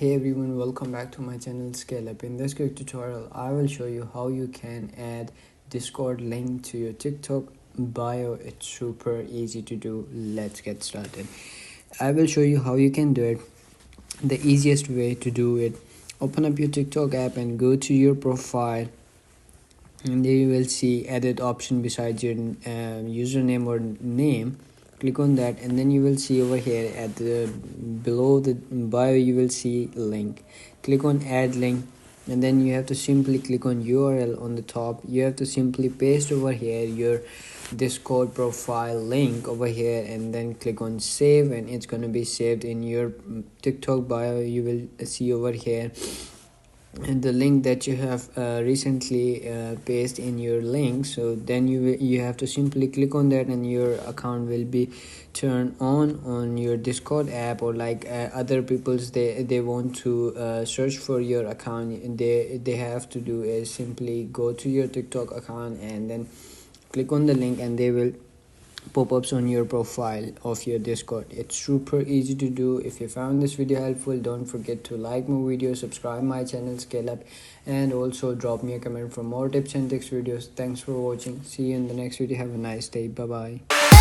Hey everyone, welcome back to my channel Scale Up. In this quick tutorial, I will show you how you can add Discord link to your TikTok bio. It's super easy to do. Let's get started. I will show you how you can do it. The easiest way to do it, open up your TikTok app and go to your profile, and there you will see edit option beside your username or name. Click on that, and then you will see over here at the below the bio you will see link. Click on add link, and then you have to simply click on URL on the top. You have to simply paste over here your Discord profile link over here, and then click on save, and it's going to be saved in your TikTok bio. You will see over here and the link that you have recently pasted in your link. So then you have to simply click on that, and your account will be turned on your Discord app. Or like other people's, they want to search for your account, they have to do is simply go to your TikTok account and then click on the link, and they will pop-ups on your profile of your Discord. It's super easy to do. If you found this video helpful, don't forget to like my video, subscribe my channel Scale Up, and also drop me a comment for more tips and tricks videos. Thanks for watching. See you in the next video. Have a nice day. Bye bye.